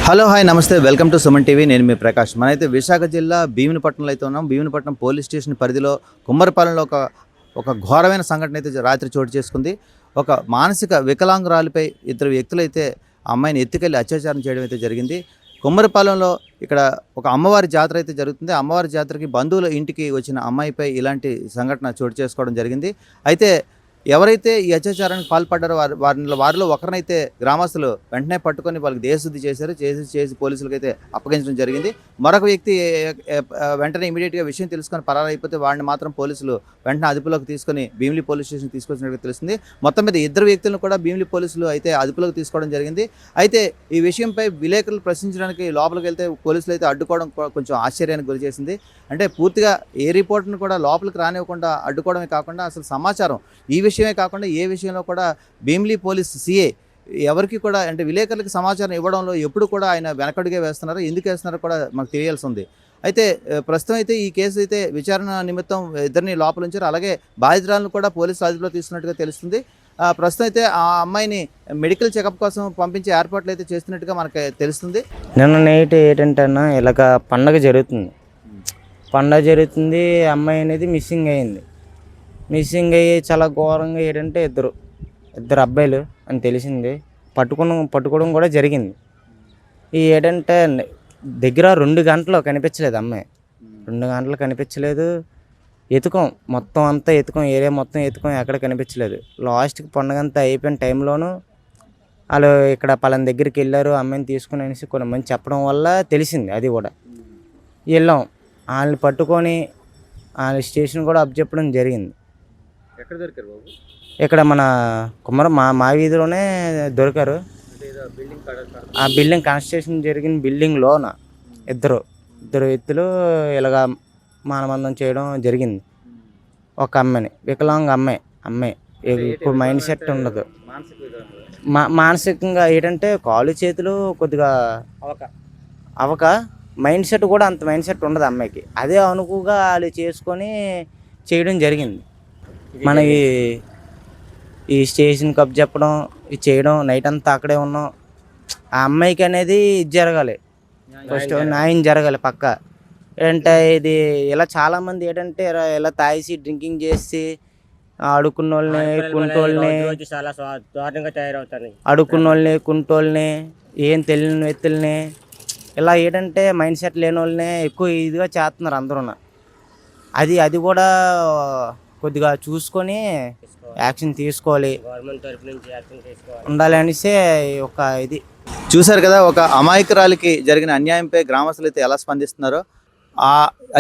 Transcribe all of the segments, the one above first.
Hello hi నమస్తే welcome to Suman TV. నేను మీ ప్రకాష్. మనైతే విశాఖ జిల్లా భీమునిపట్నంలో అయితే ఉన్నాం. భీమునిపట్నం పోలీస్ స్టేషన్ పరిధిలో కుమ్మరిపాలెంలో ఒక ఘోరమైన సంఘటన అయితే రాత్రి చోటు చేసుకుంది. ఒక మానసిక వికలాంగురాలిపై ఇద్దరు వ్యక్తులైతే అమ్మాయిని ఎత్తుకెళ్లి అత్యాచారం చేయడం అయితే జరిగింది. కుమ్మరిపాలెంలో ఇక్కడ ఒక అమ్మవారి జాతర అయితే జరుగుతుంది. అమ్మవారి జాతరకి బంధువుల ఇంటికి వచ్చిన అమ్మాయిపై ఇలాంటి సంఘటన చోటు చేసుకోవడం జరిగింది. అయితే ఎవరైతే ఈ అత్యాచారానికి పాల్పడ్డారో వారిలో ఒకరినైతే గ్రామస్తులు వెంటనే పట్టుకొని వాళ్ళకి దేహశుద్ధి చేశారు. చేసి పోలీసులకైతే అప్పగించడం జరిగింది. మరొక వ్యక్తి వెంటనే ఇమీడియట్గా విషయం తెలుసుకొని పరారైపోతే వాడిని మాత్రం పోలీసులు వెంటనే అదుపులోకి తీసుకొని భీమిలి పోలీస్ స్టేషన్ తీసుకొచ్చినట్టు తెలుస్తుంది. మొత్తం మీద ఇద్దరు వ్యక్తులను కూడా భీమిలి పోలీసులు అయితే అదుపులోకి తీసుకోవడం జరిగింది. అయితే ఈ విషయంపై విలేకరులు ప్రశ్నించడానికి లోపలికి వెళ్తే పోలీసులు అయితే అడ్డుకోవడం కొంచెం ఆశ్చర్యానికి గురి చేసింది. అంటే పూర్తిగా ఏ రిపోర్ట్ను కూడా లోపలికి రానివ్వకుండా అడ్డుకోవడమే కాకుండా అసలు సమాచారం ఈ విషయమే కాకుండా ఏ విషయంలో కూడా భీమిలి పోలీస్ సిఏ ఎవరికి కూడా అంటే విలేకరులకు సమాచారం ఇవ్వడంలో ఎప్పుడు కూడా ఆయన వెనకడుగే వేస్తున్నారు. ఎందుకు వేస్తున్నారో కూడా మనకు తెలియాల్సి ఉంది. అయితే ప్రస్తుతం అయితే ఈ కేసు అయితే విచారణ నిమిత్తం ఇద్దరిని లోపల ఉంచారు. అలాగే బాధితురాలను కూడా పోలీసులు అదుపులో తీసుకున్నట్టుగా తెలుస్తుంది. ప్రస్తుతం అయితే ఆ అమ్మాయిని మెడికల్ చెకప్ కోసం పంపించే ఏర్పాట్లు అయితే చేస్తున్నట్టుగా మనకు తెలుస్తుంది. నిన్న నైట్ ఏంటంటే ఇలాగ పండగ జరుగుతుంది. అమ్మాయి అనేది మిస్సింగ్ అయ్యింది. మిస్సింగ్ అయ్యి చాలా ఘోరంగా ఏంటంటే ఇద్దరు అబ్బాయిలు అని తెలిసింది. పట్టుకోవడం కూడా జరిగింది. ఈ ఏంటంటే దగ్గర 2 గంటలు కనిపించలేదు అమ్మాయి. 2 గంటలు కనిపించలేదు. మొత్తం అంతా ఏరియా మొత్తం ఎక్కడ కనిపించలేదు. లాస్ట్కి పండుగ అంతా అయిపోయిన టైంలోనూ వాళ్ళు ఇక్కడ పలానా దగ్గరికి వెళ్ళారు అమ్మాయిని తీసుకుని అనేసి కొంతమంది చెప్పడం వల్ల తెలిసింది. అది కూడా వెళ్ళాం. వాళ్ళని పట్టుకొని వాళ్ళ స్టేషన్ కూడా అప్పచెప్పడం జరిగింది. ఎక్కడ దొరికారు బాబు? ఇక్కడ మన మా వీధిలోనే దొరికారు. ఆ బిల్డింగ్ కన్స్ట్రక్షన్ జరిగిన బిల్డింగ్లోన ఇద్దరు వ్యక్తులు ఇలాగా మానబంధం చేయడం జరిగింది. ఒక అమ్మాయిని వికలాంగ అమ్మాయి ఇప్పుడు మైండ్ సెట్ ఉండదు. మానసికంగా ఏంటంటే కాళ్ళు చేతులు కొద్దిగా అవక మైండ్ సెట్ కూడా అంత మైండ్ సెట్ ఉండదు అమ్మాయికి. అదే అనుకుగా వాళ్ళు చేసుకొని చేయడం జరిగింది. మనకి ఈ స్టేషన్ కప్ చెప్పడం ఇది చేయడం నైట్ అంతా అక్కడే ఉన్నాం. ఆ అమ్మాయికి అనేది జరగాలి, ఫస్ట్ న్యాయం జరగాలి పక్క. ఏంటంటే ఇది ఇలా చాలామంది ఏంటంటే ఇలా తాగేసి డ్రింకింగ్ చేసి అడుక్కున్న వాళ్ళని కుంటోళ్ళని ఏం తెలియని వ్యక్తుల్ని ఇలా ఏంటంటే మైండ్ సెట్ లేని వాళ్ళని ఎక్కువ ఇదిగా చేస్తున్నారు అందరూ. అది కూడా కొద్దిగా చూసుకొని యాక్షన్ తీసుకోవాలి, ఉండాలి అనేసి ఒక ఇది. చూశారు కదా, ఒక అమాయకురాలికి జరిగిన అన్యాయంపై గ్రామస్తులు అయితే ఎలా స్పందిస్తున్నారో. ఆ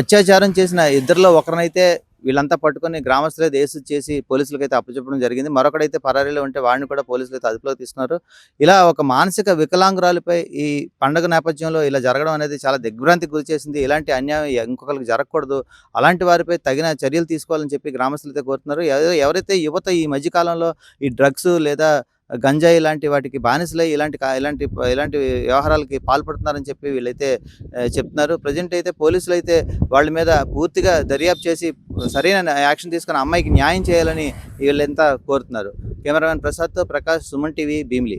అత్యాచారం చేసిన ఇద్దరిలో ఒకరినైతే వీళ్ళంతా పట్టుకొని గ్రామస్తులే దేశం చేసి పోలీసులకైతే అప్పచెప్పడం జరిగింది. మరొకడైతే పరారీలో ఉంటే వాడిని కూడా పోలీసులు అయితే అదుపులోకి తీసుకున్నారు. ఇలా ఒక మానసిక వికలాంగురాలిపై ఈ పండుగ నేపథ్యంలో ఇలా జరగడం అనేది చాలా దిగ్భ్రాంతికి గురి చేసింది. ఇలాంటి అన్యాయం ఇంకొకరికి జరగకూడదు, అలాంటి వారిపై తగిన చర్యలు తీసుకోవాలని చెప్పి గ్రామస్తులు అయితే కోరుతున్నారు. ఎవరైతే యువత ఈ మధ్యకాలంలో ఈ డ్రగ్స్ లేదా గంజాయి లాంటి వాటికి బానిసలై ఇలాంటి వ్యవహారాలకి పాల్పడుతున్నారని చెప్పి వీళ్ళైతే చెప్తున్నారు. ప్రజెంట్ అయితే పోలీసులు అయితే వాళ్ళ మీద పూర్తిగా దర్యాప్తు చేసి సరైన యాక్షన్ తీసుకుని అమ్మాయికి న్యాయం చేయాలని వీళ్ళంతా కోరుతున్నారు. కెమెరామెన్ ప్రసాద్తో ప్రకాష్, సుమన్ టీవీ, భీమిలి.